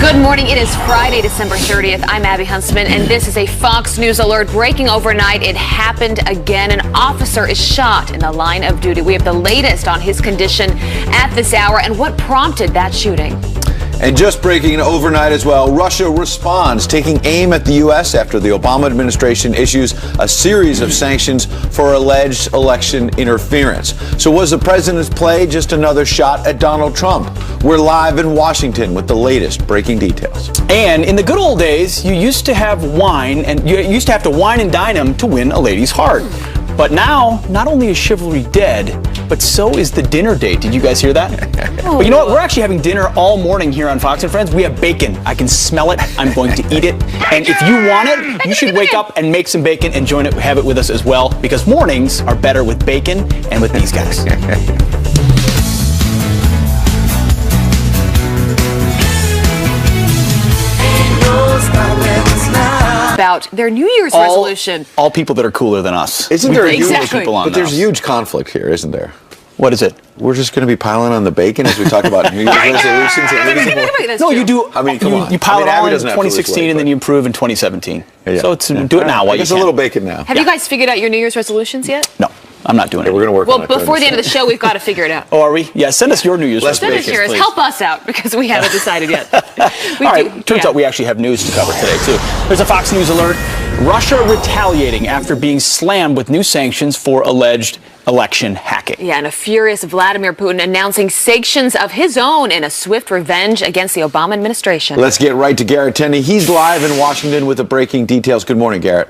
Good morning. It is Friday, December 30th. I'm Abby Huntsman, and this is a Fox News alert. Breaking overnight, it happened again. An officer is shot in the line of duty. We have the latest on his condition at this hour and what prompted that shooting. And just breaking overnight as well, Russia responds, taking aim at the U.S. after the Obama administration issues a series of sanctions for alleged election interference. So was the president's play just another shot at Donald Trump? We're live in Washington with the latest breaking details. And in the good old days, you used to have wine, and you used to have to wine and dine him to win a lady's heart. But now, not only is chivalry dead, but so is the dinner date. Did you guys hear that? But you know what? We're actually having dinner all morning here on Fox and Friends. We have bacon. I can smell it. I'm going to eat it. And if you want it, you should wake up and make some bacon and join it, have it with us as well, because mornings are better with bacon and with these guys. About their New Year's resolution. All people that are cooler than us. Isn't there Exactly. people on But there's us. huge conflict here, isn't there? What is it? We're just going to be piling on the bacon as we talk about New Year's resolutions. That's No, true. you do. I mean, come on. You pile I mean, it Abby on in doesn't have to lose 2016 weight, and then but- you improve in 2017. Yeah. So do it now while you Just can. a little bacon now. Have you guys figured out your New Year's resolutions yet? No, I'm not doing it. We're going to work Well, on it. during before the end of show. the show, we've got to figure it out. Oh, are we? Yeah, send us your New Year's Less Send us resolutions, yours. please. Help us out because we haven't decided yet. All right, turns out we actually have news to cover today, too. There's a Fox News alert. Russia retaliating after being slammed with new sanctions for alleged election hacking. Yeah, and a furious Vladimir Putin announcing sanctions of his own in a swift revenge against the Obama administration. Let's get right to Garrett Tenney. He's live in Washington with the breaking details. Good morning, Garrett.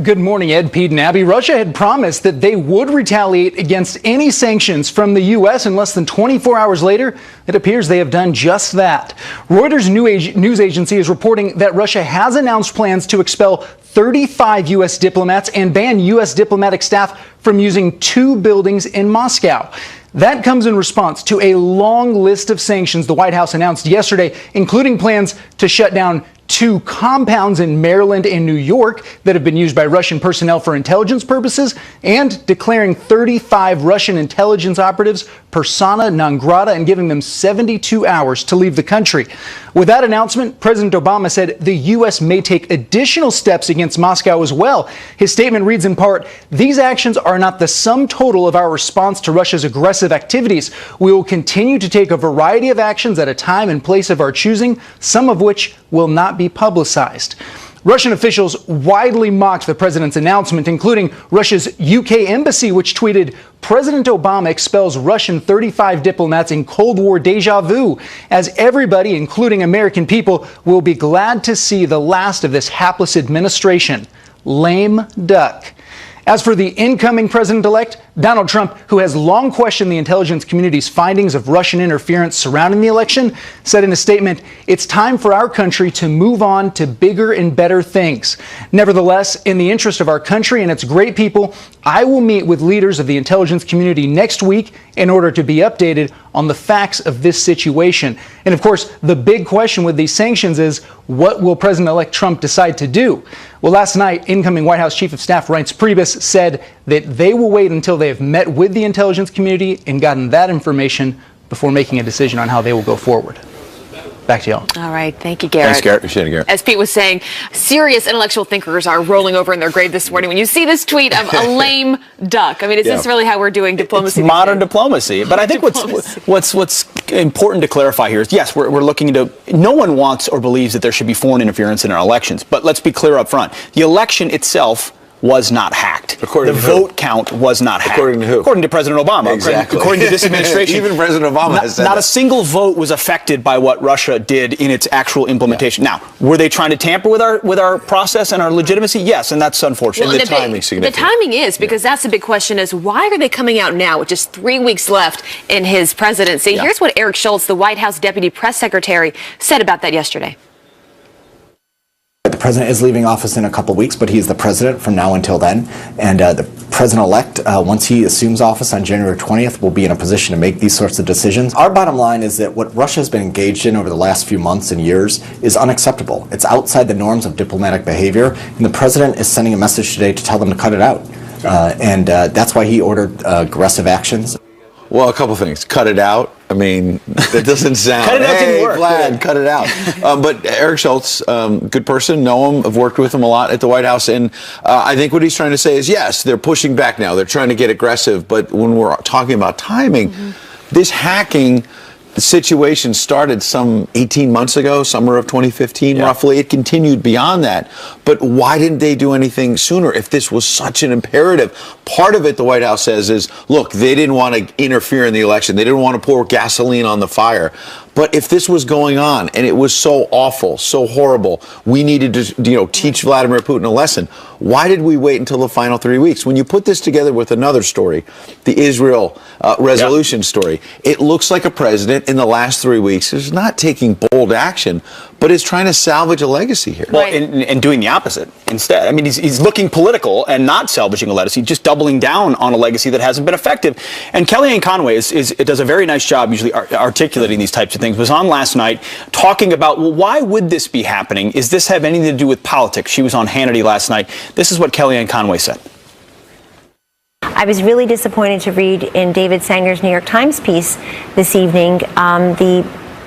Good morning, Ed, Pete, and Abby. Russia had promised that they would retaliate against any sanctions from the U.S. and less than 24 hours later, it appears they have done just that. Reuters news agency is reporting that Russia has announced plans to expel 35 U.S. diplomats and ban U.S. diplomatic staff from using 2 buildings in Moscow. That comes in response to a long list of sanctions the White House announced yesterday, including plans to shut down 2 compounds in Maryland and New York that have been used by Russian personnel for intelligence purposes, and declaring 35 Russian intelligence operatives persona non grata and giving them 72 hours to leave the country. With that announcement, President Obama said the U.S. may take additional steps against Moscow as well. His statement reads in part, "These actions are not the sum total of our response to Russia's aggressive activities. We will continue to take a variety of actions at a time and place of our choosing, some of which will not be publicized." Russian officials widely mocked the president's announcement, including Russia's UK embassy, which tweeted, "President Obama expels Russian 35 diplomats in Cold War deja vu, as everybody, including American people, will be glad to see the last of this hapless administration. Lame duck." As for the incoming president-elect, Donald Trump, who has long questioned the intelligence community's findings of Russian interference surrounding the election, said in a statement, "It's time for our country to move on to bigger and better things. Nevertheless, in the interest of our country and its great people, I will meet with leaders of the intelligence community next week in order to be updated on the facts of this situation." And of course, the big question with these sanctions is, what will President-elect Trump decide to do? Well, last night, incoming White House Chief of Staff Reince Priebus said that they will wait until they have met with the intelligence community and gotten that information before making a decision on how they will go forward. Back to y'all. All right. Thank you, Garrett. Thanks, Garrett. Appreciate it, Garrett. As Pete was saying, serious intellectual thinkers are rolling over in their grave this morning when you see this tweet of a lame duck. I mean, is this really how we're doing diplomacy? It's modern diplomacy. But I think what's important to clarify here is, yes, we're looking into, no one wants or believes that there should be foreign interference in our elections. But let's be clear up front. The election itself was not hacked. According the to who? vote count was not hacked. According to who? According to President Obama. Exactly. According to this administration. Even President Obama has said Not that. a single vote was affected by what Russia did in its actual implementation. Now, were they trying to tamper with our process and our legitimacy? Yes, and that's unfortunate. Well, the timing's significant. The timing is, because that's the big question, is why are they coming out now with just 3 weeks left in his presidency? Yeah. Here's what Eric Schultz, the White House Deputy Press Secretary, said about that yesterday. The president is leaving office in a couple weeks, but he's the president from now until then. And the president-elect, once he assumes office on January 20th, will be in a position to make these sorts of decisions. Our bottom line is that what Russia has been engaged in over the last few months and years is unacceptable. It's outside the norms of diplomatic behavior, and the president is sending a message today to tell them to cut it out. And that's why he ordered aggressive actions. Well, a couple things. Cut it out. I mean, that doesn't sound. Cut it out hey, didn't work. Vlad, cut it out. But Eric Schultz, good person, know him. I've worked with him a lot at the White House, and I think what he's trying to say is, yes, they're pushing back now. They're trying to get aggressive, but when we're talking about timing, this hacking situation started some 18 months ago, summer of 2015, roughly. It continued beyond that. But why didn't they do anything sooner if this was such an imperative? Part of it, the White House says, is, look, they didn't want to interfere in the election. They didn't want to pour gasoline on the fire. But if this was going on and it was so awful, so horrible, we needed to, teach Vladimir Putin a lesson. Why did we wait until the final 3 weeks? When you put this together with another story, the Israel resolution story, it looks like a president in the last 3 weeks is not taking bold action, but is trying to salvage a legacy here. Well, and doing the opposite instead. I mean, he's looking political and not salvaging a legacy, just doubling down on a legacy that hasn't been effective. And Kellyanne Conway does a very nice job usually articulating these types of things. Was on last night talking about, well, why would this be happening? Is this have anything to do with politics? She was on Hannity last night. This is what Kellyanne Conway said. I was really disappointed to read in David Sanger's New York Times piece this evening the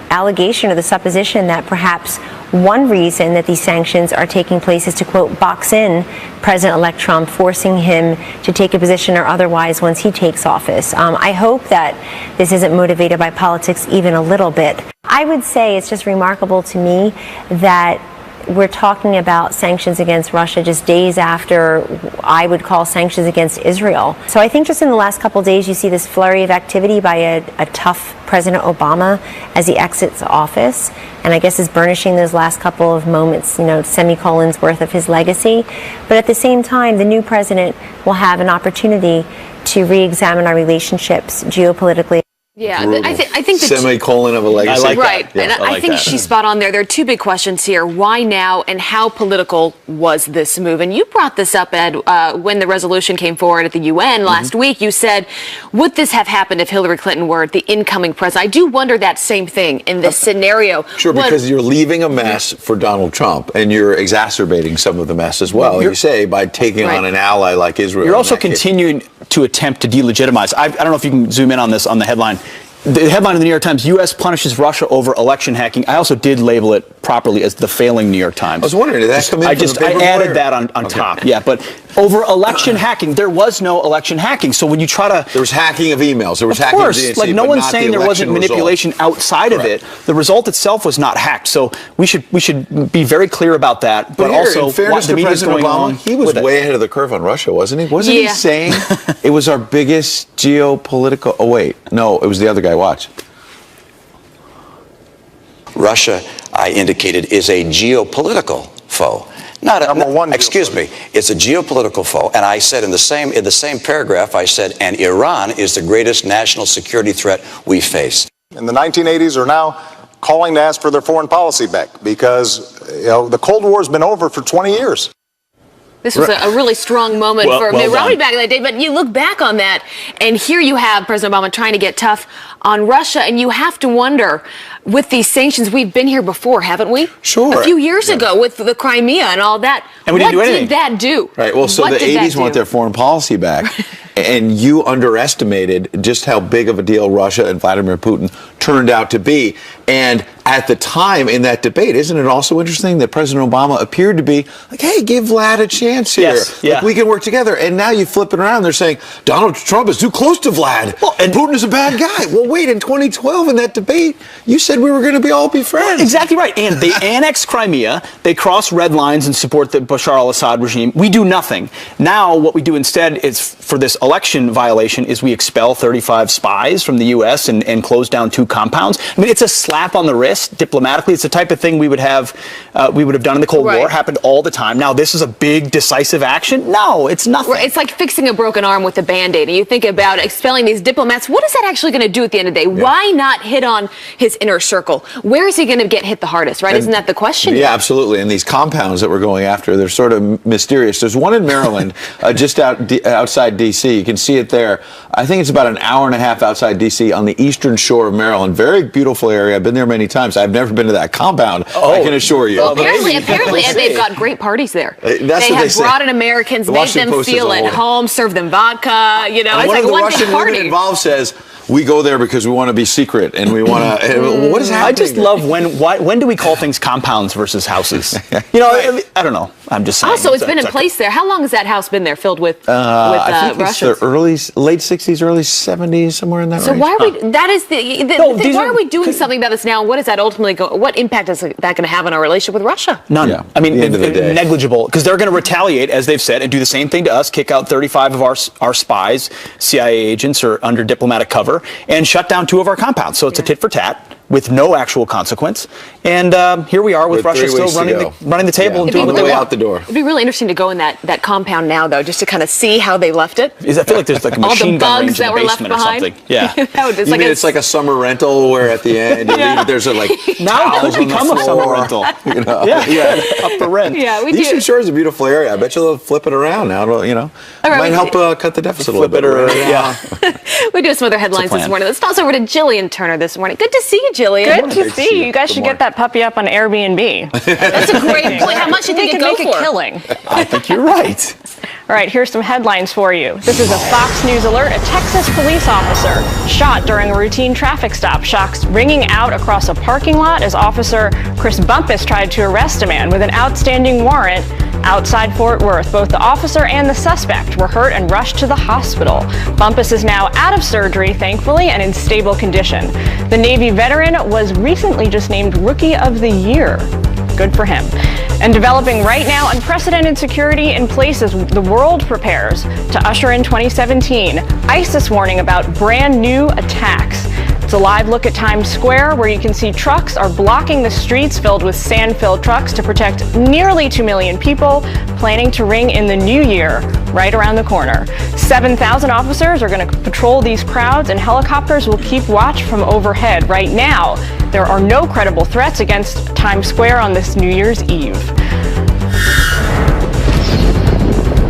allegation or the supposition that perhaps one reason that these sanctions are taking place is to, quote, box in President-elect Trump, forcing him to take a position or otherwise once he takes office. I hope that this isn't motivated by politics even a little bit. I would say it's just remarkable to me that we're talking about sanctions against Russia just days after I would call sanctions against Israel. So I think just in the last couple of days, you see this flurry of activity by a tough President Obama as he exits office, and I guess is burnishing those last couple of moments, semicolons worth of his legacy. But at the same time, the new president will have an opportunity to re-examine our relationships geopolitically. Yeah, I think the semicolon of a legacy. I like right, that. Yeah, and I think she's spot on there. There are two big questions here: why now, and how political was this move? And you brought this up, Ed, when the resolution came forward at the UN last week. You said, would this have happened if Hillary Clinton were the incoming president? I do wonder that same thing in this scenario. Sure, because you're leaving a mess for Donald Trump, and you're exacerbating some of the mess as well, you say, by taking on an ally like Israel. You're also continuing to attempt to delegitimize. I don't know if you can zoom in on this on the headline. The headline in the New York Times, U.S. punishes Russia over election hacking. I also did label it properly as the failing New York Times. I was wondering, did that come in from the paper? I added that on top, yeah. But over election hacking, there was no election hacking. So when you try to... There was hacking of emails. There was hacking of DNC, like no one's saying there wasn't manipulation outside of it. The result itself was not hacked. So we should be very clear about that. But also, in fairness to President Obama, he was way ahead of the curve on Russia, wasn't he? Wasn't he saying it was our biggest geopolitical... Oh, wait. No, it was the other guy. Watch. Russia, I indicated, is a geopolitical foe. Not a, number one. Excuse me. It's a geopolitical foe, and I said in the same paragraph, I said, and Iran is the greatest national security threat we face. In the 1980s are now calling to ask for their foreign policy back because the Cold War has been over for 20 years. This was a really strong moment for Mitt Romney back in that day. But you look back on that, and here you have President Obama trying to get tough on Russia, and you have to wonder, with these sanctions, we've been here before, haven't we? Sure. A few years ago with the Crimea and all that. And we didn't do anything. What did that do? Right. Well, so the 80s want their foreign policy back. And you underestimated just how big of a deal Russia and Vladimir Putin turned out to be. And at the time in that debate, isn't it also interesting that President Obama appeared to be like, hey, give Vlad a chance here. Yes, yeah. Like, we can work together. And now you flip it around. They're saying Donald Trump is too close to Vlad. Well, and Putin is a bad guy. Well, wait, in 2012 in that debate, you said we were going to all be friends. Well, exactly right. And they annexed Crimea. They cross red lines and support the Bashar al-Assad regime. We do nothing. Now what we do instead is, for this election violation, is we expel 35 spies from the U.S. and close down 2 compounds. I mean, it's a slap on the wrist diplomatically. It's the type of thing we would have done in the Cold War. Happened all the time. Now, this is a big, decisive action. No, it's nothing. It's like fixing a broken arm with a Band-Aid. And you think about expelling these diplomats. What is that actually going to do at the end of the day? Yeah. Why not hit on his inner circle? Where is he going to get hit the hardest, right? Isn't that the question? Yeah, absolutely. And these compounds that we're going after, they're sort of mysterious. There's one in Maryland, just outside D.C. You can see it there. I think it's about an hour and a half outside D.C. on the eastern shore of Maryland. Maryland. Very beautiful area. I've been there many times. I've never been to that compound, I can assure you. Well, apparently they've got great parties there. That's they have brought in Americans, made them feel at home, serve them vodka, you know. It's one like of the one Russian big party. women involved says, we go there because we want to be secret and we want to. What is happening? I just love when do we call things compounds versus houses? You know, I don't know. I'm just saying. Also, it's been in place there. How long has that house been there, filled with I think Russians? it's the late 60s, early 70s, somewhere in that range. So why are we? That is why are we doing something about this now? What is that ultimately? What impact is that going to have on our relationship with Russia? None. Yeah, I mean, at the end of the day. negligible, because they're going to retaliate, as they've said, and do the same thing to us. Kick out 35 of our spies, CIA agents, or under diplomatic cover, and shut down 2 of our compounds. So it's a tit for tat with no actual consequence. And here we are with Russia still running the table and doing what they want. Out the door. It'd be really interesting to go in that compound now, though, just to kind of see how they left it. I feel like there's like a machine gun range in the that were left basement or behind. something. Yeah. It's like a summer rental where at the end you leave it, there's now it could become a summer rental. You know? Yeah. Up the rent. Yeah, we the do. Eastern Shore is a beautiful area. I bet you'll flip it around now. You know, might help cut the deficit a little bit. We do some other headlines this morning. Let's toss over to Jillian Turner this morning. Good to see you, Jillian. Good to see you. You guys should get that puppy up on Airbnb. That's a great point. How much do you think it could go make for? a killing. I think you're right. All right, here's some headlines for you. This is a Fox News alert. A Texas police officer shot during a routine traffic stop. Shots ringing out across a parking lot as Officer Chris Bumpus tried to arrest a man with an outstanding warrant outside Fort Worth. Both the officer and the suspect were hurt and rushed to the hospital. Bumpus is now out of surgery, thankfully, and in stable condition. The Navy veteran was recently just named Rookie of the Year. Good for him. And developing right now, unprecedented security in place as the world prepares to usher in 2017. ISIS warning about brand new attacks. It's a live look at Times Square, where you can see trucks are blocking the streets filled with sand-filled trucks to protect nearly 2 million people planning to ring in the new year right around the corner. 7,000 officers are going to patrol these crowds, and helicopters will keep watch from overhead. Right now, there are no credible threats against Times Square on this New Year's Eve.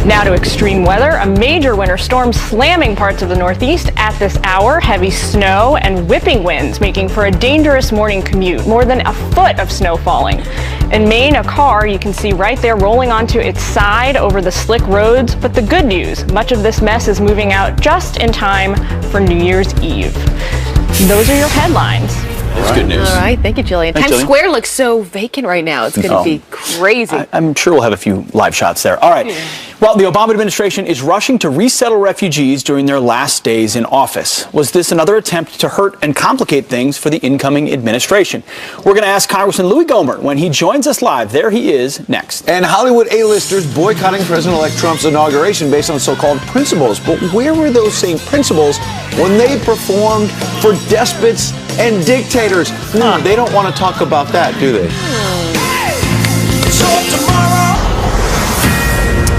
Now to extreme weather. A major winter storm slamming parts of the Northeast at this hour. Heavy snow and whipping winds making for a dangerous morning commute. More than a foot of snow falling. In Maine, a car you can see right there rolling onto its side over the slick roads. But the good news, much of this mess is moving out just in time for New Year's Eve. Those are your headlines. It's good news. All right, thank you, Jillian. Thanks, Times Jillian. Square looks so vacant right now. It's going to be crazy. I'm sure we'll have a few live shots there. All right. Well, the Obama administration is rushing to resettle refugees during their last days in office. Was this another attempt to hurt and complicate things for the incoming administration? We're going to ask Congressman Louis Gohmert when he joins us live. There he is next. And Hollywood A-listers boycotting President-elect Trump's inauguration based on so-called principles. But where were those same principles when they performed for despots and dictators? They don't want to talk about that, do they?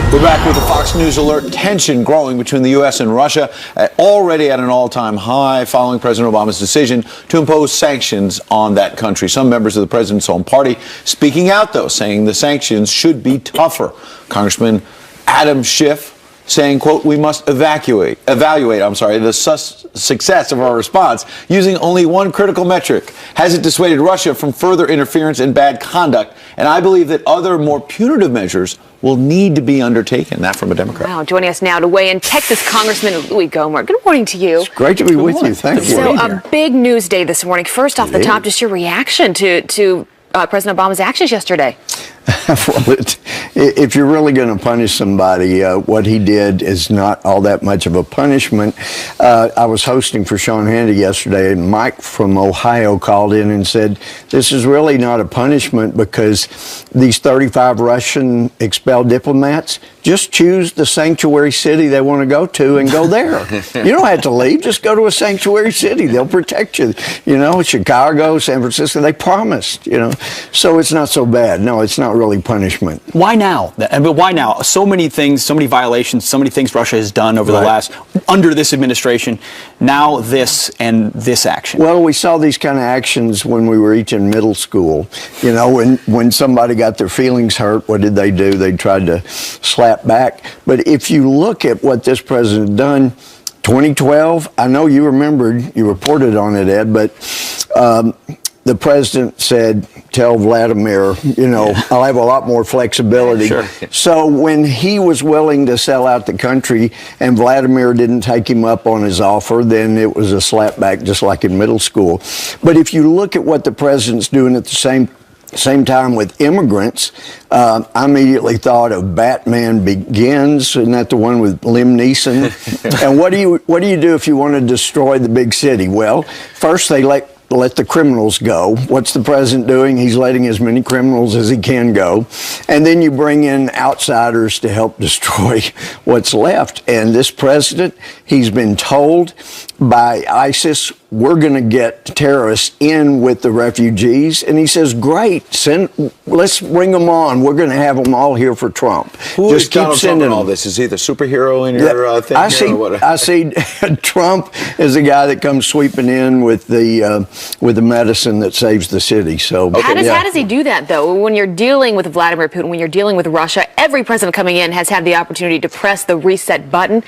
We're back with the Fox News alert. Tension growing between the U.S. and Russia, already at an all-time high following President Obama's decision to impose sanctions on that country. Some members of the president's own party speaking out, though, saying the sanctions should be tougher. Congressman Adam Schiff saying, quote, we must evaluate the success of our response using only one critical metric. Has it dissuaded Russia from further interference and bad conduct? And I believe that other more punitive measures will need to be undertaken. That from a Democrat. Wow, joining us now to weigh in, Texas Congressman Louis Gohmert. Good morning to you. It's great to be with you. Thank you. So a big news day this morning. First off the top, just your reaction to President Obama's actions yesterday. Well, if you're really going to punish somebody, what he did is not all that much of a punishment. I was hosting for Sean Hannity yesterday, and Mike from Ohio called in and said, this is really not a punishment because these 35 Russian expelled diplomats just choose the sanctuary city they want to go to and go there. You don't have to leave. Just go to a sanctuary city. They'll protect you. You know, Chicago, San Francisco, they promised, you know. So it's not so bad. No, it's not really punishment. Why now? I mean, why now? So many things, so many violations, so many things Russia has done over the last, under this administration. Now this and this action. Well, we saw these kind of actions when we were each in middle school. You know, when somebody got their feelings hurt, what did they do? They tried to slap back. But if you look at what this president done, 2012, I know you remembered, you reported on it, Ed, but the president said, tell Vladimir, I'll have a lot more flexibility. Sure. So when he was willing to sell out the country and Vladimir didn't take him up on his offer, then it was a slapback just like in middle school. But if you look at what the president's doing at the same time with immigrants, I immediately thought of Batman Begins. Isn't that the one with Liam Neeson? And what do you do if you want to destroy the big city? Well, first they let the criminals go. What's the president doing? He's letting as many criminals as he can go. And then you bring in outsiders to help destroy what's left. And this president, he's been told by ISIS, we're going to get terrorists in with the refugees. And he says, great, let's bring them on. We're going to have them all here for Trump. Who is Donald Trump in all this? Is he the superhero in your thing? I see Trump as the guy that comes sweeping in with the medicine that saves the city. So how does he do that, though? When you're dealing with Vladimir Putin, when you're dealing with Russia, every president coming in has had the opportunity to press the reset button.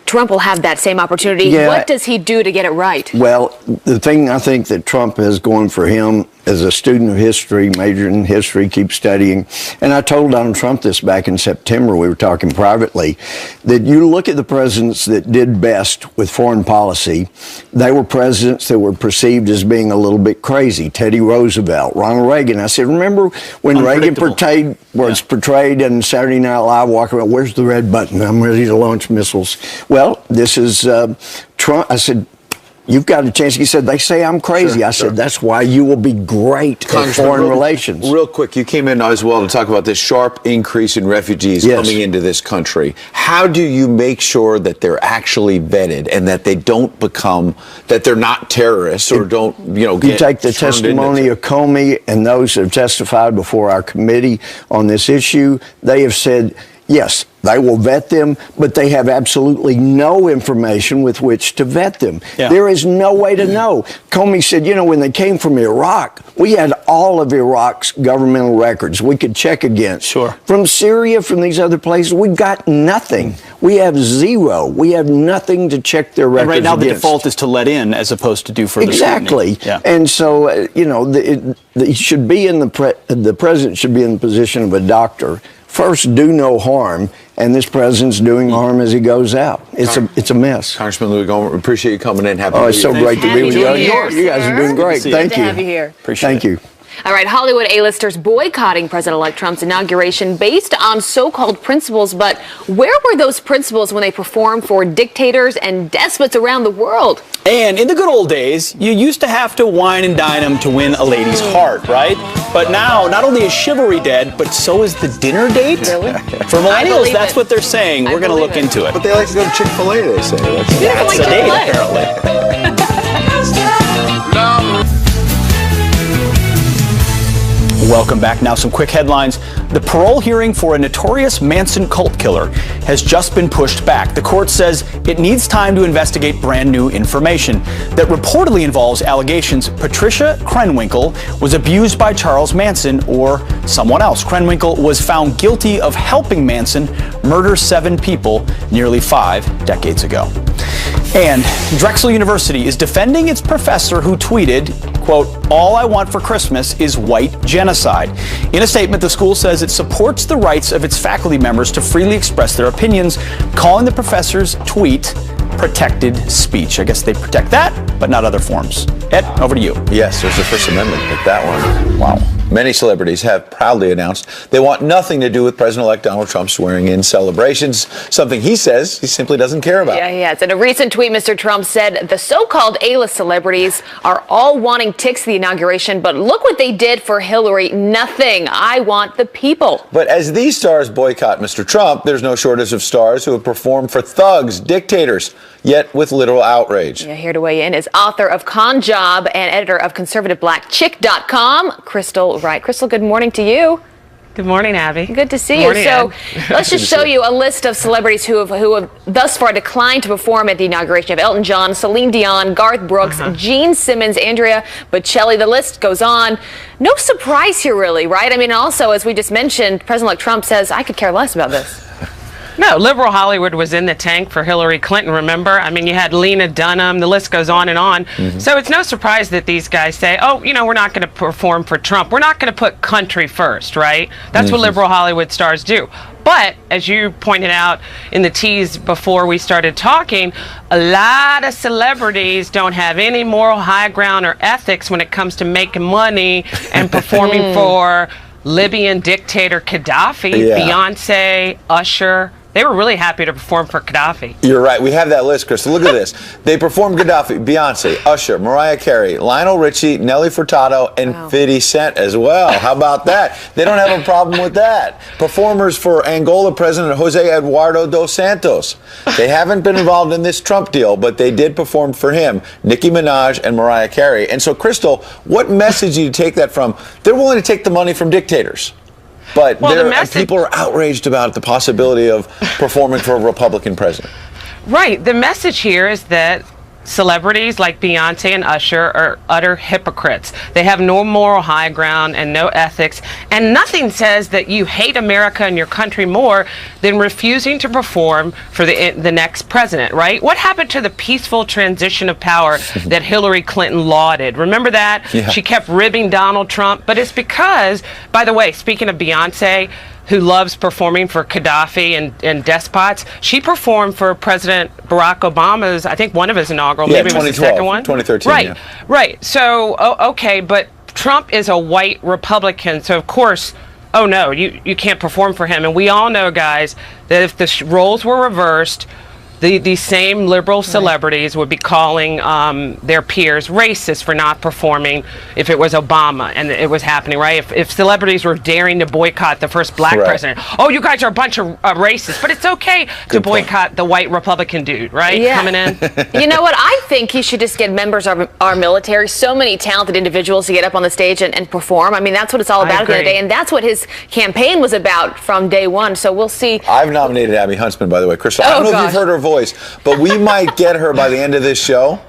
Trump will have that same opportunity. Yeah. What does he do to get it right? Well, the thing I think that Trump has going for him as a student of history, major in history, keep studying. And I told Donald Trump this back in September, we were talking privately, that you look at the presidents that did best with foreign policy, they were presidents that were perceived as being a little bit crazy. Teddy Roosevelt, Ronald Reagan. I said, remember when Reagan was portrayed in Saturday Night Live walking around, where's the red button? I'm ready to launch missiles. Well, this is Trump. I said, you've got a chance. He said, they say I'm crazy. Sure, I said, that's why you will be great at foreign relations. Real quick, you came in as well to talk about this sharp increase in refugees coming into this country. How do you make sure that they're actually vetted and that they don't that they're not terrorists or don't, you take the testimony of Comey and those that have testified before our committee on this issue. They have said, yes, they will vet them, but they have absolutely no information with which to vet them. Yeah. There is no way to know. Comey said, when they came from Iraq, we had all of Iraq's governmental records we could check against. Sure. From Syria, from these other places, we got nothing. We have zero. We have nothing to check their records against. And right now against. The default is to let in as opposed to do further Exactly. scrutiny. Yeah. And so, he should be the president should be in the position of a doctor. First, do no harm, and this president's doing harm as he goes out. It's a mess. Congressman Louie Gohmert, appreciate you coming in. Happy it's so great to be with you. You guys are doing great. Thank you. Good to have you here. Thank you. All right, Hollywood A-listers boycotting President-elect Trump's inauguration based on so-called principles. But where were those principles when they performed for dictators and despots around the world? And in the good old days, you used to have to wine and dine them to win a lady's heart, right? But now, not only is chivalry dead, but so is the dinner date. Really? For millennials, that's what they're saying. We're going to look into it. But they like to go to Chick-fil-A, they say. That's the date, apparently. Welcome back. Now some quick headlines. The parole hearing for a notorious Manson cult killer has just been pushed back. The court says it needs time to investigate brand new information that reportedly involves allegations Patricia Krenwinkel was abused by Charles Manson or someone else. Krenwinkel was found guilty of helping Manson murder 7 people nearly 5 decades ago. And Drexel University is defending its professor who tweeted, quote, "All I want for Christmas is white genocide." In a statement, the school says it supports the rights of its faculty members to freely express their opinions, calling the professor's tweet protected speech. I guess they protect that, but not other forms. Ed, over to you. Yes, there's the First Amendment with that one. Wow. Many celebrities have proudly announced they want nothing to do with President-elect Donald Trump's swearing-in celebrations, something he says he simply doesn't care about. Yeah, he has. In a recent tweet, Mr. Trump said the so-called A-list celebrities are all wanting tickets to the inauguration, but look what they did for Hillary. Nothing. I want the people. But as these stars boycott Mr. Trump, there's no shortage of stars who have performed for thugs, dictators, yet with little outrage. Yeah, here to weigh in is author of Con Job and editor of ConservativeBlackChick.com, Crystal Wright. Crystal, good morning to you. Good morning, Abby. Good to see you. So let's just show you a list of celebrities who have thus far declined to perform at the inauguration of Elton John, Celine Dion, Garth Brooks, Gene Simmons, Andrea Bocelli. The list goes on. No surprise here, really, right? I mean, also, as we just mentioned, President-elect Trump says, I could care less about this. No, liberal Hollywood was in the tank for Hillary Clinton, remember? I mean, you had Lena Dunham, the list goes on and on. So it's no surprise that these guys say, oh, you know, we're not going to perform for Trump. We're not going to put country first, right? That's what liberal Hollywood stars do. But, as you pointed out in the tease before we started talking, a lot of celebrities don't have any moral high ground or ethics when it comes to making money and performing for Libyan dictator Gaddafi, Beyonce, Usher. They were really happy to perform for Gaddafi. You're right. We have that list, Crystal. Look at this. They performed Gaddafi, Beyonce, Usher, Mariah Carey, Lionel Richie, Nelly Furtado, and 50 Cent as well. How about that? They don't have a problem with that. Performers for Angola President Jose Eduardo dos Santos. They haven't been involved in this Trump deal, but they did perform for him, Nicki Minaj and Mariah Carey. And so, Crystal, what message do you take that from? They're willing to take the money from dictators. But people are outraged about the possibility of performing for a Republican president. Right. The message here is that celebrities like Beyonce and Usher are utter hypocrites. They have no moral high ground and no ethics, and nothing says that you hate America and your country more than refusing to perform for the next president, right? What happened to the peaceful transition of power that Hillary Clinton lauded? Remember that? Yeah. She kept ribbing Donald Trump, but it's because, by the way, speaking of Beyonce, who loves performing for Gaddafi and despots, she performed for President Barack Obama's, I think one of his inaugural, maybe it was the second one. 2013, right, right. So, okay, but Trump is a white Republican, so of course, oh no, you can't perform for him. And we all know, guys, that if the roles were reversed, these same liberal celebrities would be calling their peers racist for not performing if it was Obama and it was happening, right? If celebrities were daring to boycott the first black president, oh, you guys are a bunch of racists, but it's okay to boycott the white Republican dude, right? Coming in. You know what? I think he should just get members of our military, so many talented individuals to get up on the stage and perform. I mean, that's what it's all about at the end of the day, and that's what his campaign was about from day one. So we'll see. I've nominated Abby Huntsman, by the way. Crystal, I don't know if you've heard her voice, but we might get her by the end of this show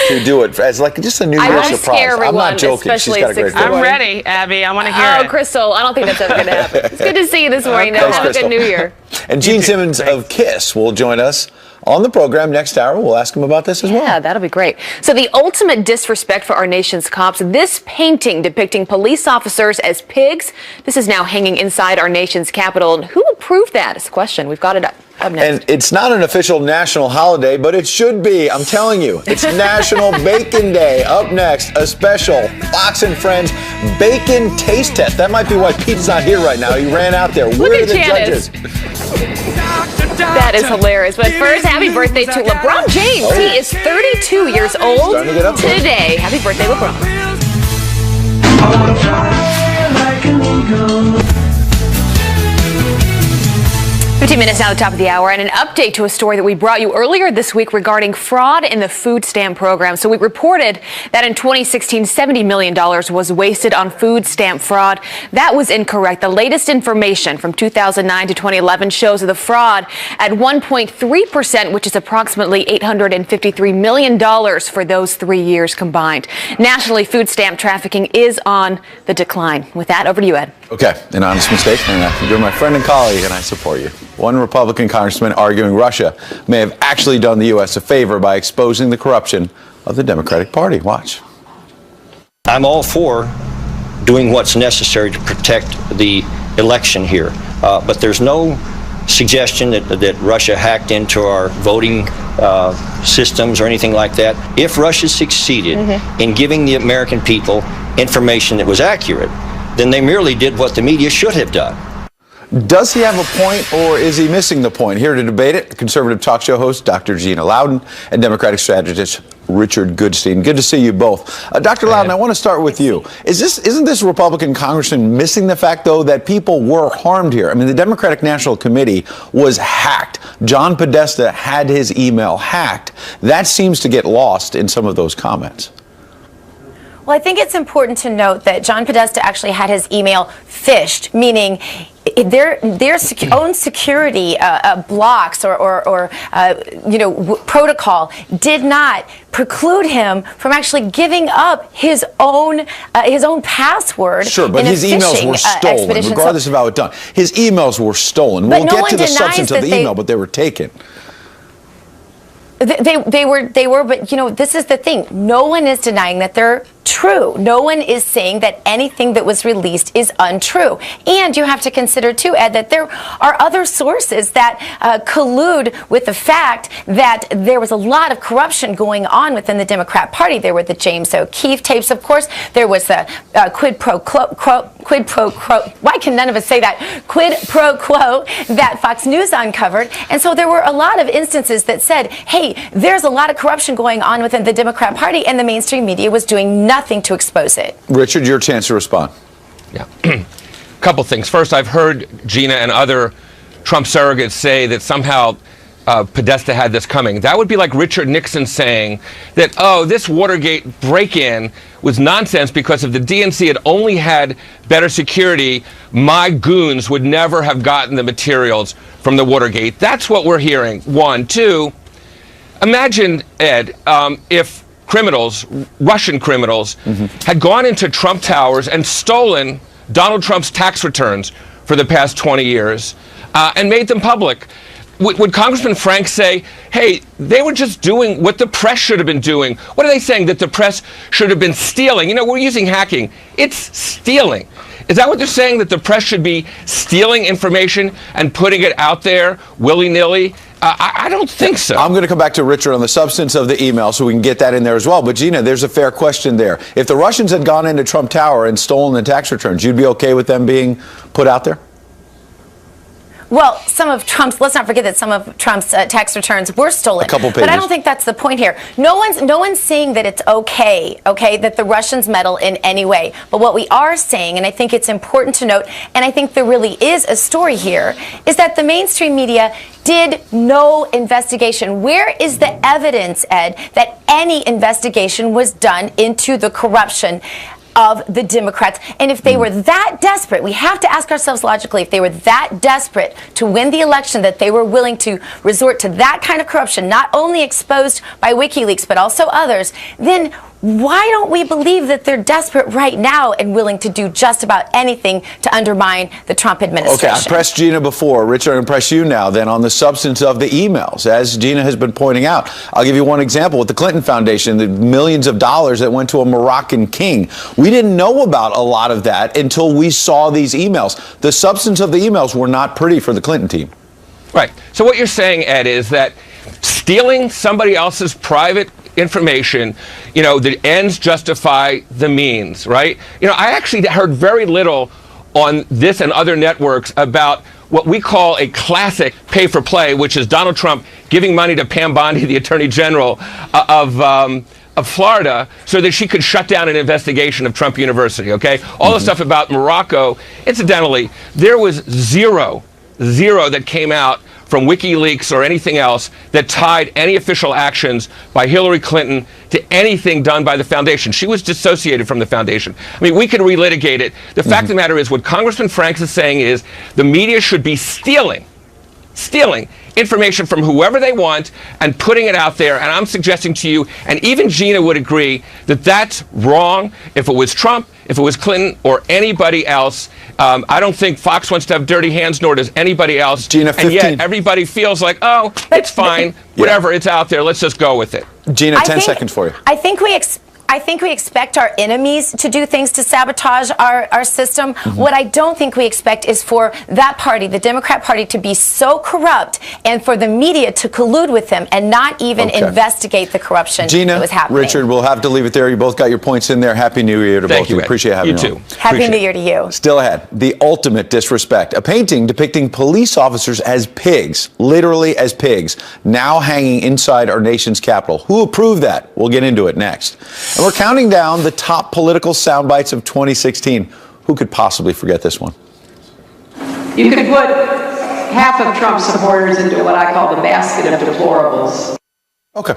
to do it as like just a New Year's surprise. I'm not joking. She's got a great voice. I'm ready, Abby. I want to hear it. Oh, Crystal, I don't think that's ever going to happen. It's good to see you this morning. Have a good New Year. And Gene Simmons of KISS will join us on the program next hour. We'll ask him about this as well. Yeah, that'll be great. So the ultimate disrespect for our nation's cops, this painting depicting police officers as pigs, this is now hanging inside our nation's Capitol. And who approved that is the question. We've got it up next. And it's not an official national holiday, but it should be. I'm telling you, it's National Bacon Day. Up next, a special Fox and Friends Bacon Taste Test. That might be why Pete's not here right now. He ran out there. Where are the judges? That is hilarious. But first, happy birthday to LeBron James. He is 32 years old today. Happy birthday, LeBron. 15 minutes now at the top of the hour, and an update to a story that we brought you earlier this week regarding fraud in the food stamp program. So we reported that in 2016, $70 million was wasted on food stamp fraud. That was incorrect. The latest information from 2009 to 2011 shows the fraud at 1.3%, which is approximately $853 million for those 3 years combined. Nationally, food stamp trafficking is on the decline. With that, over to you, Ed. Okay, an honest mistake, and you're my friend and colleague, and I support you. One Republican congressman arguing Russia may have actually done the U.S. a favor by exposing the corruption of the Democratic Party. Watch. I'm all for doing what's necessary to protect the election here, but there's no suggestion that Russia hacked into our voting systems or anything like that. If Russia succeeded in giving the American people information that was accurate, then they merely did what the media should have done. Does he have a point, or is he missing the point? Here to debate it, conservative talk show host Dr. Gina Loudon and Democratic strategist Richard Goodstein. Good to see you both. Dr. Loudon, I want to start with you. Isn't this Republican congressman missing the fact, though, that people were harmed here? I mean, the Democratic National Committee was hacked. John Podesta had his email hacked. That seems to get lost in some of those comments. Well, I think it's important to note that John Podesta actually had his email phished, meaning their own security blocks or protocol did not preclude him from actually giving up his own password. Sure, but his emails were stolen, regardless of how it's done. His emails were stolen. But we'll no get one to the denies substance of that the email, but they were taken. They were, but this is the thing. No one is denying that they're true. No one is saying that anything that was released is untrue. And you have to consider too, Ed, that there are other sources that collude with the fact that there was a lot of corruption going on within the Democrat Party. There were the James O'Keefe tapes, of course. There was the quid pro quo. Why can none of us say that? Quid pro quo that Fox News uncovered. And so there were a lot of instances that said, hey, there's a lot of corruption going on within the Democrat Party, and the mainstream media was doing nothing to expose it. Richard, your chance to respond. Yeah. Couple things. First, I've heard Gina and other Trump surrogates say that somehow Podesta had this coming. That would be like Richard Nixon saying that, oh, this Watergate break-in was nonsense because if the DNC had only had better security, my goons would never have gotten the materials from the Watergate. That's what we're hearing. One. Two, imagine, Ed, if criminals, Russian criminals, had gone into Trump Towers and stolen Donald Trump's tax returns for the past 20 years and made them public. Would Congressman Frank say, hey, they were just doing what the press should have been doing? What are they saying? That the press should have been stealing? You know, we're using hacking. It's stealing. Is that what they're saying? That the press should be stealing information and putting it out there willy-nilly? I don't think so. I'm going to come back to Richard on the substance of the email so we can get that in there as well. But Gina, there's a fair question there. If the Russians had gone into Trump Tower and stolen the tax returns, you'd be okay with them being put out there? Well, let's not forget that some of Trump's tax returns were stolen. A couple pages. But I don't think that's the point here. No one's saying that it's okay, that the Russians meddle in any way. But what we are saying, and I think it's important to note, and I think there really is a story here, is that the mainstream media did no investigation. Where is the evidence, Ed, that any investigation was done into the corruption of the Democrats? And if they were that desperate, we have to ask ourselves logically, if they were that desperate to win the election that they were willing to resort to that kind of corruption, not only exposed by WikiLeaks, but also others, then why don't we believe that they're desperate right now and willing to do just about anything to undermine the Trump administration? Okay, I pressed Gina before. Richard, I'm going to press you now then on the substance of the emails. As Gina has been pointing out, I'll give you one example with the Clinton Foundation, the millions of dollars that went to a Moroccan king. We didn't know about a lot of that until we saw these emails. The substance of the emails were not pretty for the Clinton team. Right. So what you're saying, Ed, is that stealing somebody else's private information, the ends justify the means, right? I actually heard very little on this and other networks about what we call a classic pay for play, which is Donald Trump giving money to Pam Bondi, the Attorney General of Florida, so that she could shut down an investigation of Trump University, okay? All the stuff about Morocco, incidentally, there was zero that came out from WikiLeaks or anything else that tied any official actions by Hillary Clinton to anything done by the foundation. She was dissociated from the foundation. I mean, we can relitigate it. The fact of the matter is, what Congressman Franks is saying is the media should be stealing information from whoever they want and putting it out there. And I'm suggesting to you, and even Gina would agree, that that's wrong. If it was Trump, if it was Clinton, or anybody else, I don't think Fox wants to have dirty hands, nor does anybody else. Gina, 15. And yet everybody feels like, oh, it's fine, whatever, it's out there, let's just go with it. Gina, 10 seconds for you. I think we expect our enemies to do things to sabotage our system. What I don't think we expect is for that party, the Democrat Party, to be so corrupt and for the media to collude with them and not even investigate the corruption that was happening. Richard, we'll have to leave it there. You both got your points in there. Happy New Year to both of you. Appreciate having you. You too. Happy New Year to you. Still ahead, the ultimate disrespect. A painting depicting police officers as pigs, literally as pigs, now hanging inside our nation's capital. Who approved that? We'll get into it next. And we're counting down the top political sound bites of 2016. Who could possibly forget this one? You could put half of Trump's supporters into what I call the basket of deplorables. Okay.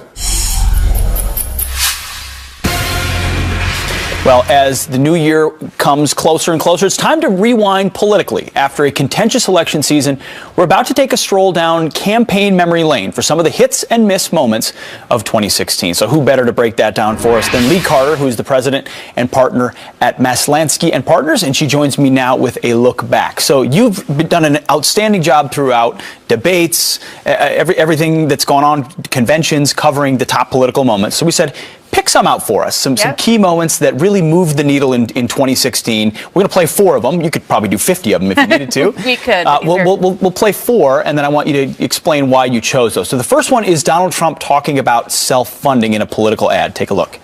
Well, as the new year comes closer and closer, it's time to rewind politically. After a contentious election season, we're about to take a stroll down campaign memory lane for some of the hits and miss moments of 2016. So who better to break that down for us than Lee Carter, who's the president and partner at Maslansky and Partners, and she joins me now with a look back. So you've done an outstanding job throughout debates, everything that's gone on, conventions, covering the top political moments. So we said, pick some out for us, some key moments that really moved the needle in 2016. We're going to play 4 of them. You could probably do 50 of them if you needed to. We could. We'll play 4, and then I want you to explain why you chose those. So the first one is Donald Trump talking about self-funding in a political ad. Take a look.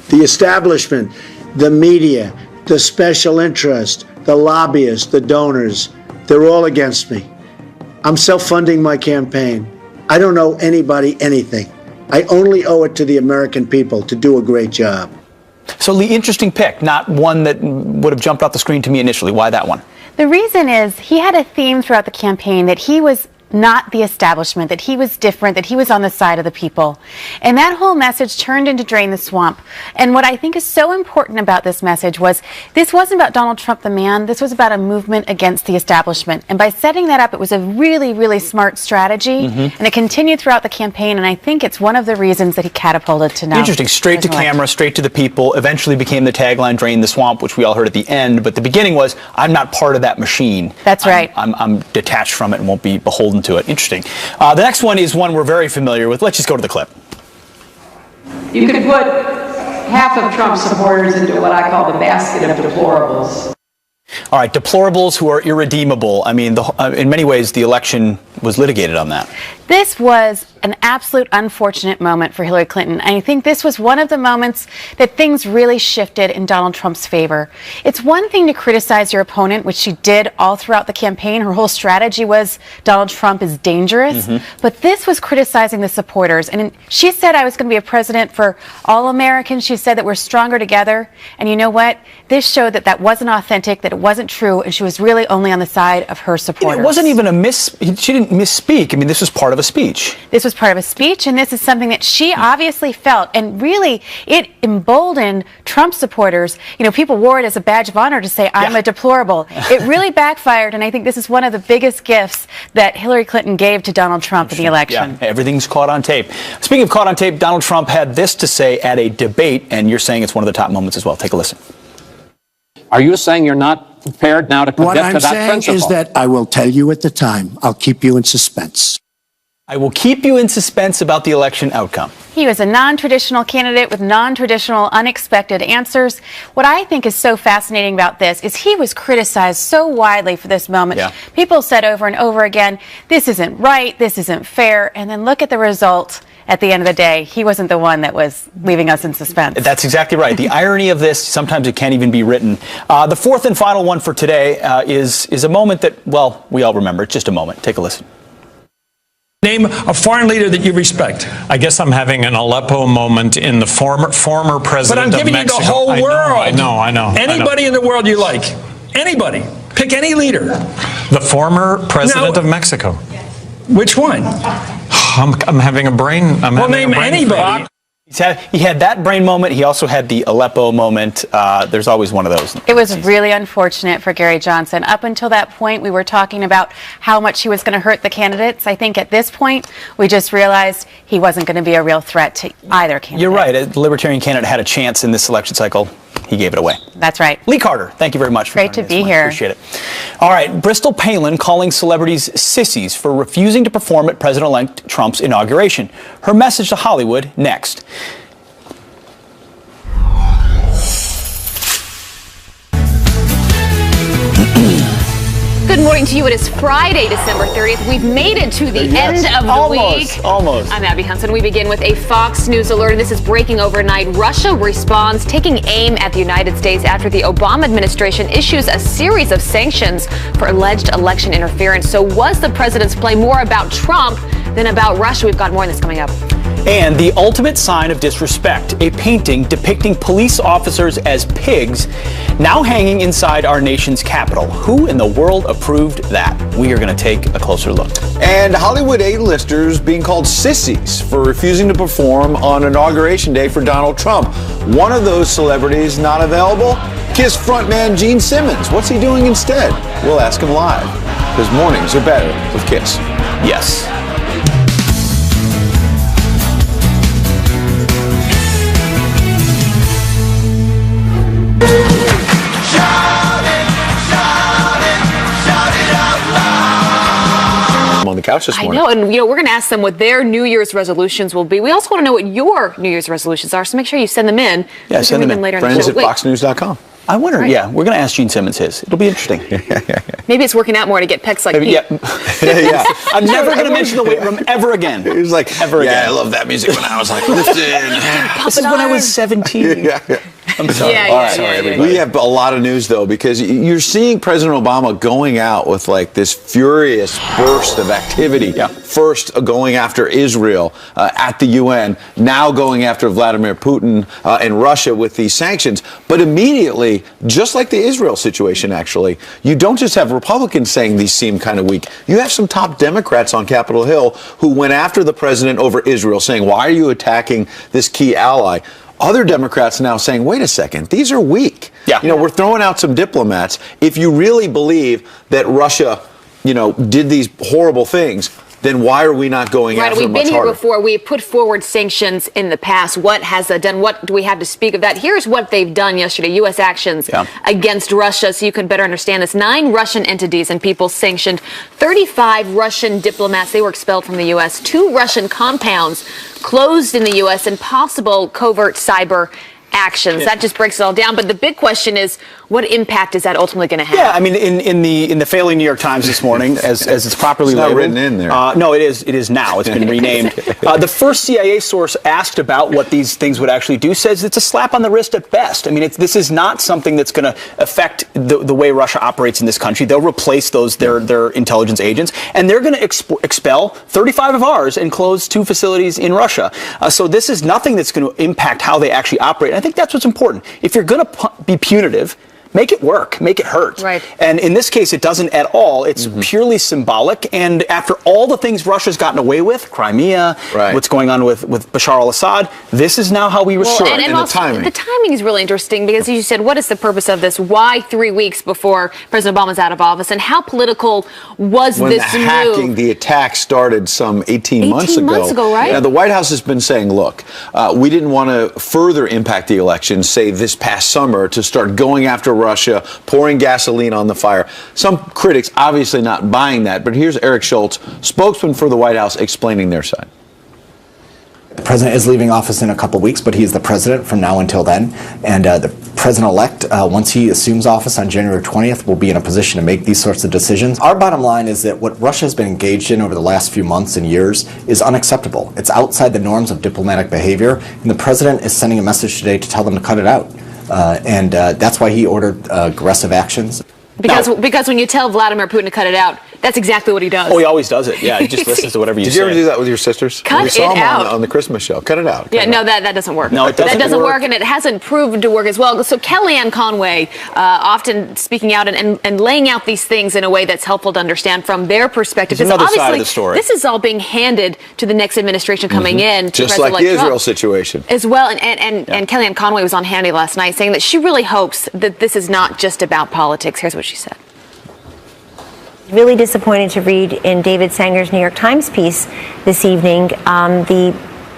The establishment, the media, the special interest, the lobbyists, the donors, they're all against me. I'm self-funding my campaign. I don't owe anybody anything. I only owe it to the American people to do a great job. So, Lee, interesting pick, not one that would have jumped off the screen to me initially. Why that one? The reason is he had a theme throughout the campaign that he was not the establishment, that he was different, that he was on the side of the people. And that whole message turned into Drain the Swamp. And what I think is so important about this message was this wasn't about Donald Trump the man, this was about a movement against the establishment. And by setting that up, it was a really, really smart strategy. And it continued throughout the campaign, and I think it's one of the reasons that he catapulted to now. Interesting. Straight to camera, straight to the people, eventually became the tagline, Drain the Swamp, which we all heard at the end. But the beginning was, I'm not part of that machine. That's right. I'm detached from it and won't be beholden to it. Interesting. The next one is one we're very familiar with. Let's just go to the clip. You could put half of Trump supporters into what I call the basket of deplorables. All right, deplorables who are irredeemable. I mean, in many ways, the election was litigated on that. This was an absolute unfortunate moment for Hillary Clinton. I think this was one of the moments that things really shifted in Donald Trump's favor. It's one thing to criticize your opponent, which she did all throughout the campaign. Her whole strategy was Donald Trump is dangerous. But this was criticizing the supporters. And she said I was going to be a president for all Americans. She said that we're stronger together. And you know what? This showed that that wasn't authentic, that it wasn't true, and she was really only on the side of her supporters. It wasn't even she didn't misspeak. I mean, this was part of a speech. This was part of a speech, and this is something that she obviously felt, and really, it emboldened Trump supporters. You know, people wore it as a badge of honor to say, I'm a deplorable. It really backfired, and I think this is one of the biggest gifts that Hillary Clinton gave to Donald Trump in the election. Yeah, everything's caught on tape. Speaking of caught on tape, Donald Trump had this to say at a debate, and you're saying it's one of the top moments as well. Take a listen. Are you saying you're not prepared now to commit What to I'm that saying principle? is that I will tell you at the time. I'll keep you in suspense. I will keep you in suspense about the election outcome. He was a non-traditional candidate with non-traditional, unexpected answers. What I think is so fascinating about this is he was criticized so widely for this moment. People said over and over again, this isn't right, this isn't fair, and then look at the result. At the end of the day, he wasn't the one that was leaving us in suspense. That's exactly right. The irony of this, sometimes it can't even be written. The fourth and final one for today is a moment that, well, we all remember. It's just a moment. Take a listen. Name a foreign leader that you respect. I guess I'm having an Aleppo moment in the former president But I'm of giving Mexico. you the whole world. I know. Anybody in the world you like. Anybody. Pick any leader. The former president of Mexico. Which one? I'm having a brain. Name anybody. He had that brain moment. He also had the Aleppo moment. There's always one of those. It was really unfortunate for Gary Johnson. Up until that point, we were talking about how much he was going to hurt the candidates. I think at this point, we just realized he wasn't going to be a real threat to either candidate. You're right. A Libertarian candidate had a chance in this election cycle. He gave it away. That's right. Lee Carter, thank you very much for Great to be here. Appreciate it. All right, Bristol Palin calling celebrities sissies for refusing to perform at President-elect Trump's inauguration. Her message to Hollywood next. Good morning to you. It is Friday, December 30th. We've made it to the end of the week. Almost. I'm Abby Huntsman. We begin with a Fox News alert, and this is breaking overnight. Russia responds, taking aim at the United States after the Obama administration issues a series of sanctions for alleged election interference. So was the president's play more about Trump than about Russia? We've got more on this coming up. And the ultimate sign of disrespect, a painting depicting police officers as pigs, now hanging inside our nation's capital. Who in the world approved that? We are going to take a closer look. And Hollywood A-listers being called sissies for refusing to perform on Inauguration Day for Donald Trump. One of those celebrities not available? KISS frontman Gene Simmons. What's he doing instead? We'll ask him live. Because mornings are better with KISS. Yes. On the couch this morning. I know, and we're going to ask them what their New Year's resolutions will be. We also want to know what your New Year's resolutions are, so make sure you send them in. Yeah, send them in. Later Friends in at foxnews.com. I wonder, yeah, we're going to ask Gene Simmons his. It'll be interesting. Maybe it's working out more to get pecs like Pete. Yeah. I'm never going to mention the weight room ever again. He was like, ever again. I love that music when I was like lifted. This is when I was 17. I'm sorry. All right. We have a lot of news, though, because you're seeing President Obama going out with like this furious burst of activity. First going after Israel at the UN, now going after Vladimir Putin and Russia with these sanctions. But immediately, just like the Israel situation, actually, you don't just have Republicans saying these seem kind of weak. You have some top Democrats on Capitol Hill who went after the president over Israel, saying, why are you attacking this key ally? Other Democrats now saying, wait a second, these are weak. We're throwing out some diplomats. If you really believe that Russia, did these horrible things, then why are we not going after them much harder? We've been here before. We put forward sanctions in the past. What has that done? What do we have to speak of that? Here's what they've done yesterday. U.S. actions against Russia, so you can better understand this. 9 Russian entities and people sanctioned. 35 Russian diplomats, they were expelled from the U.S. 2 Russian compounds closed in the U.S. and possible covert cyber actions. That just breaks it all down. But the big question is, what impact is that ultimately going to have? Yeah, I mean, in the failing New York Times this morning, as it's properly labeled. It's not written in there. No, it is now. It's been renamed. The first CIA source asked about what these things would actually do says it's a slap on the wrist at best. I mean, this is not something that's going to affect the way Russia operates in this country. They'll replace their intelligence agents, and they're going to expel 35 of ours and close 2 facilities in Russia. So this is nothing that's going to impact how they actually operate. And I think that's what's important. If you're going to be punitive, make it work, make it hurt. Right. And in this case, it doesn't at all. It's purely symbolic. And after all the things Russia's gotten away with, Crimea, what's going on with Bashar al-Assad, this is now how we restore it. And also, the timing is really interesting because, as you said, what is the purpose of this? Why 3 weeks before President Obama's out of office? And how political was when this the hacking, the attack started some 18 months ago. 18 months ago, right? Now, the White House has been saying, look, we didn't want to further impact the election, say this past summer, to start going after Russia, pouring gasoline on the fire. Some critics obviously not buying that, but here's Eric Schultz, spokesman for the White House, explaining their side. The president is leaving office in a couple weeks, but he's the president from now until then. And the president-elect, once he assumes office on January 20th, will be in a position to make these sorts of decisions. Our bottom line is that what Russia has been engaged in over the last few months and years is unacceptable. It's outside the norms of diplomatic behavior, and the president is sending a message today to tell them to cut it out. And that's why he ordered aggressive actions. Because when you tell Vladimir Putin to cut it out, that's exactly what he does. Oh, he always does it. Yeah, he just listens to whatever you say. Did you ever do that with your sisters? Cut we saw it them out. on the Christmas show. Cut it out. Yeah, no, that doesn't work. No, it doesn't. That doesn't work, and it hasn't proven to work as well. So Kellyanne Conway often speaking out and laying out these things in a way that's helpful to understand from their perspective. There's another side of the story. This is all being handed to the next administration coming in. Just like the Israel situation. As well, and Kellyanne Conway was on Hannity last night saying that she really hopes that this is not just about politics. Here's what she said. Really disappointed to read in David Sanger's New York Times piece this evening the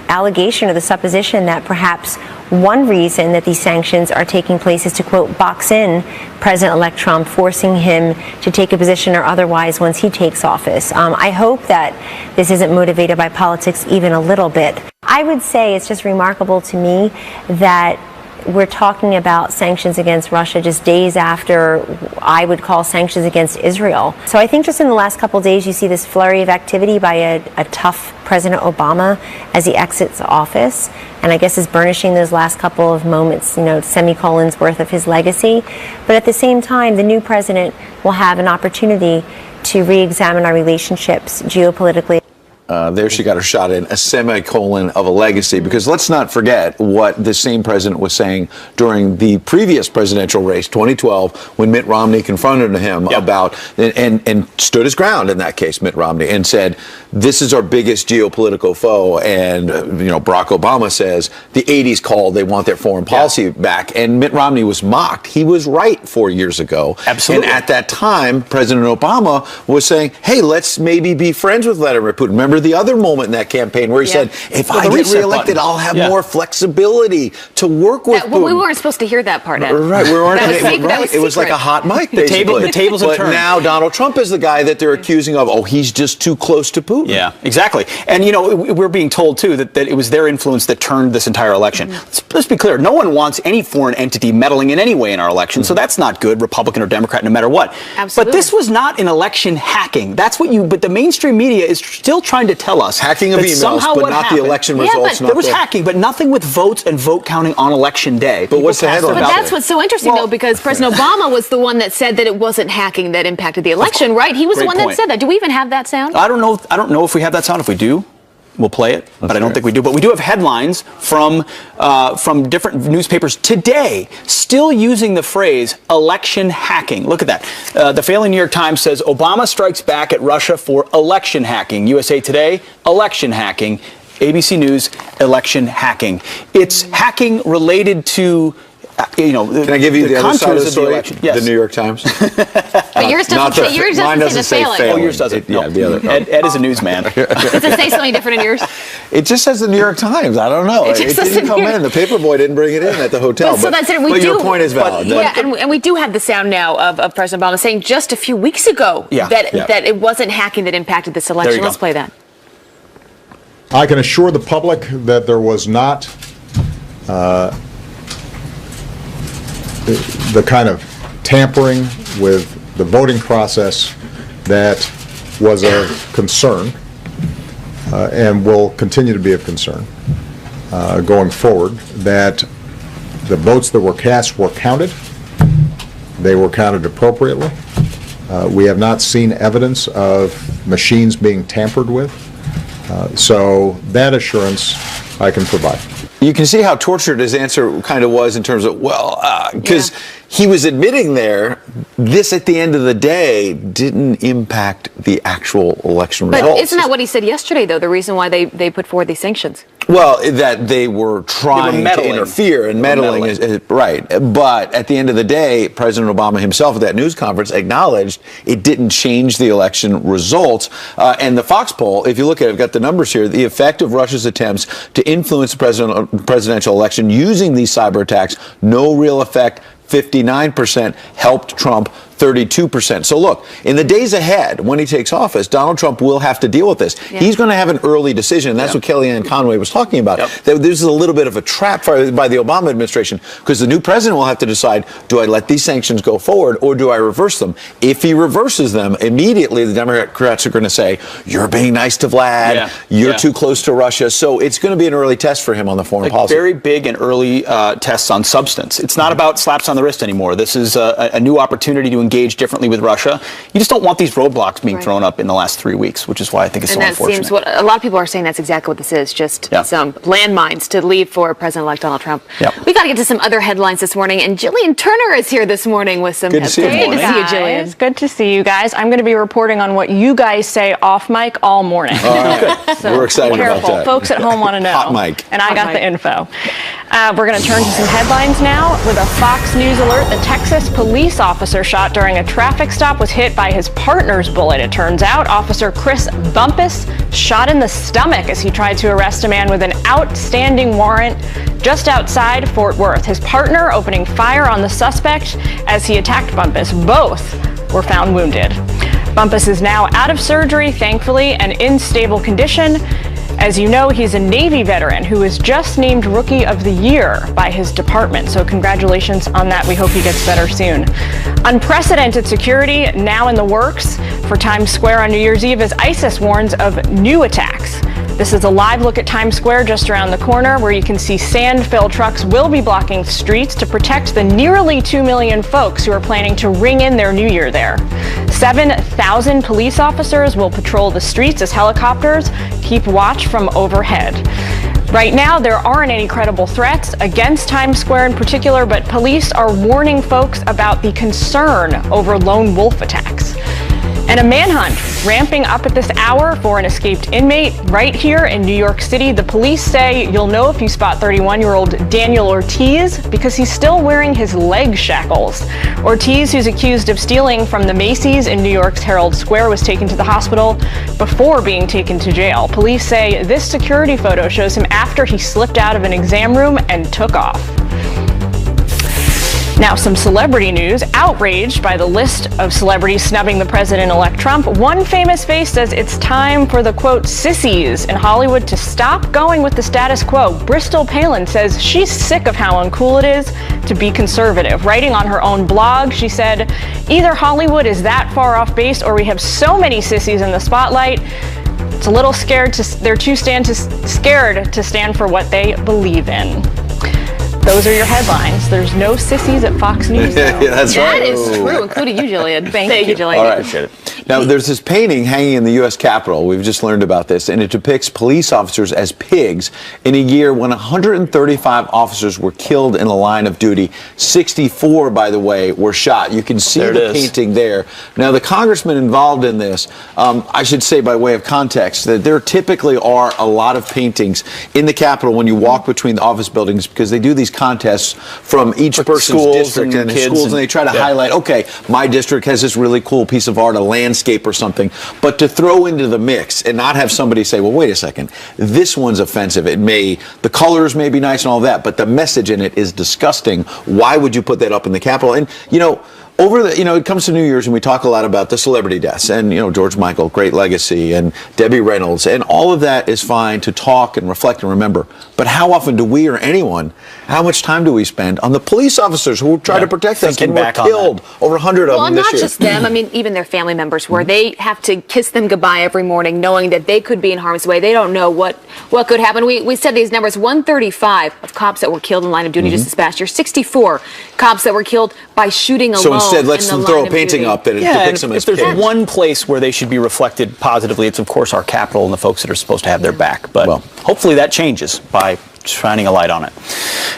allegation or the supposition that perhaps one reason that these sanctions are taking place is to, quote, box in President-elect Trump, forcing him to take a position or otherwise once he takes office. I hope that this isn't motivated by politics even a little bit. I would say it's just remarkable to me that we're talking about sanctions against Russia just days after I would call sanctions against Israel. So I think just in the last couple of days, you see this flurry of activity by a tough President Obama as he exits office, and I guess is burnishing those last couple of moments, semicolons worth of his legacy. But at the same time, the new president will have an opportunity to re-examine our relationships geopolitically. There she got her shot in, a semicolon of a legacy, because let's not forget what the same president was saying during the previous presidential race, 2012, when Mitt Romney confronted him about, and stood his ground in that case, Mitt Romney, and said, this is our biggest geopolitical foe. And, Barack Obama says the 80s called, they want their foreign policy back. And Mitt Romney was mocked. He was right 4 years ago. Absolutely. And at that time, President Obama was saying, hey, let's maybe be friends with Vladimir Putin. Remember the other moment in that campaign where he said, if I get reelected, I'll have more flexibility to work with Putin. We weren't supposed to hear that part, Ed. Right, we weren't. That was it was like a hot mic, basically. The tables have turned. But now Donald Trump is the guy that they're accusing of, he's just too close to Putin. Yeah, exactly. And, we're being told, too, that it was their influence that turned this entire election. Let's be clear. No one wants any foreign entity meddling in any way in our election, so that's not good, Republican or Democrat, no matter what. Absolutely. But this was not an election hacking. That's what but the mainstream media is still trying to tell us. Hacking of emails, but not the election results. There was hacking, but nothing with votes and vote counting on election day. But what's the headline? But that's what's so interesting, though, because President Obama was the one that said that it wasn't hacking that impacted the election, right? He was the one that said that. Do we even have that sound? I don't know if we have that sound. If we do, we'll play it, but I don't think we do. But we do have headlines from different newspapers today still using the phrase election hacking. Look at that. The failing New York Times says Obama strikes back at Russia for election hacking. USA Today, election hacking. ABC News, election hacking. It's hacking related to Can I give you the other side of the story? Yes. The New York Times. But yours doesn't say the failing. Oh, yours doesn't. Yeah, the other. Ed is a newsman. Does it say something different in yours? It just says the New York Times. I don't know. It didn't come in. The paper boy didn't bring it in at the hotel. So that's it. But your point is valid. And we do have the sound now of President Obama saying just a few weeks ago that it wasn't hacking that impacted this election. Let's play that. I can assure the public that there was not the kind of tampering with the voting process that was of concern and will continue to be of concern going forward, that the votes that were cast were counted. They were counted appropriately. We have not seen evidence of machines being tampered with. So that assurance I can provide. You can see how tortured his answer kind of was in terms of, because he was admitting there, this at the end of the day didn't impact the actual election results. But isn't that what he said yesterday, though, the reason why they put forward these sanctions? Well, that they were trying to interfere and meddling. Right. But at the end of the day, President Obama himself at that news conference acknowledged it didn't change the election results. And the Fox poll, if you look at it, I've got the numbers here, the effect of Russia's attempts to influence the presidential election using these cyber attacks, no real effect. 59% helped Trump, 32%. So look, in the days ahead, when he takes office, Donald Trump will have to deal with this. Yeah. He's going to have an early decision, and that's what Kellyanne Conway was talking about. That this is a little bit of a trap by the Obama administration, because the new president will have to decide, do I let these sanctions go forward, or do I reverse them? If he reverses them, immediately the Democrats are going to say, you're being nice to Vlad, you're too close to Russia. So it's going to be an early test for him on the foreign policy. Very big and early tests on substance. It's not about slaps on the wrist anymore. This is a new opportunity to engage differently with Russia. You just don't want these roadblocks being thrown up in the last 3 weeks, which is why I think it's so unfortunate. And that seems what a lot of people are saying. That's exactly what this is. Just some landmines to leave for President-elect Donald Trump. We got to get to some other headlines this morning, and Jillian Turner is here this morning with some headlines. Good to see you, Jillian. It's good to see you guys. I'm going to be reporting on what you guys say off mic all morning. So we're excited about that. Folks at home want to know. Hot mic. And I got the info. We're going to turn to some headlines now with a Fox News alert. The Texas police officer shot during a traffic stop was hit by his partner's bullet. It turns out Officer Chris Bumpus shot in the stomach as he tried to arrest a man with an outstanding warrant just outside Fort Worth. His partner opening fire on the suspect as he attacked Bumpus. Both were found wounded. Bumpus is now out of surgery, thankfully, and in stable condition. As you know, he's a Navy veteran who was just named Rookie of the Year by his department. So congratulations on that. We hope he gets better soon. Unprecedented security now in the works for Times Square on New Year's Eve as ISIS warns of new attacks. This is a live look at Times Square just around the corner, where you can see sand-filled trucks will be blocking streets to protect the nearly 2 million folks who are planning to ring in their new year there. 7,000 police officers will patrol the streets as helicopters keep watch from overhead. Right now, there aren't any credible threats against Times Square in particular, but police are warning folks about the concern over lone wolf attacks. And a manhunt ramping up at this hour for an escaped inmate right here in New York City. The police say you'll know if you spot 31-year-old Daniel Ortiz because he's still wearing his leg shackles. Ortiz, who's accused of stealing from the Macy's in New York's Herald Square, was taken to the hospital before being taken to jail. Police say this security photo shows him after he slipped out of an exam room and took off. Now, some celebrity news. Outraged by the list of celebrities snubbing the president-elect Trump, one famous face says it's time for the, quote, sissies in Hollywood to stop going with the status quo. Bristol Palin says she's sick of how uncool it is to be conservative. Writing on her own blog, she said, either Hollywood is that far off base or we have so many sissies in the spotlight. It's a little scared to scared to stand for what they believe in. Those are your headlines. There's no sissies at Fox News, though. Yeah, that's right. That is true, including you, Jillian. Thank you, Jillian. All right. Appreciate it. Now, there's this painting hanging in the U.S. Capitol. We've just learned about this, and it depicts police officers as pigs in a year when 135 officers were killed in the line of duty. 64, by the way, were shot. You can see the painting there. Now, the congressman involved in this, I should say by way of context, that there typically are a lot of paintings in the Capitol when you walk between the office buildings because they do these contests from each person's district and schools, and they try to highlight, okay, my district has this really cool piece of art, a landscape or something, but to throw into the mix and not have somebody say, well, wait a second, this one's offensive. The colors may be nice and all that, but the message in it is disgusting. Why would you put that up in the Capitol? And, it comes to New Year's and we talk a lot about the celebrity deaths and, George Michael, great legacy, and Debbie Reynolds, and all of that is fine to talk and reflect and remember. But how often do we or anyone, how much time do we spend on the police officers who try to protect us and were killed? Over 100 of them this year. Well, not just them. I mean, even their family members, where they have to kiss them goodbye every morning, knowing that they could be in harm's way. They don't know what could happen. We said these numbers: 135 of cops that were killed in line of duty just this past year, 64 cops that were killed by shooting alone. So instead, let's throw a painting up that depicts them as pigs. If there's one place where they should be reflected positively, it's of course our Capitol and the folks that are supposed to have their back. But hopefully that changes by shining a light on it.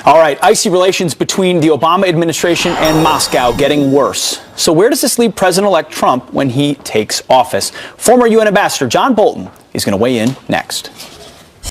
All right, icy relations between the Obama administration and Moscow getting worse. So where does this leave President-elect Trump when he takes office? Former UN Ambassador John Bolton is going to weigh in next.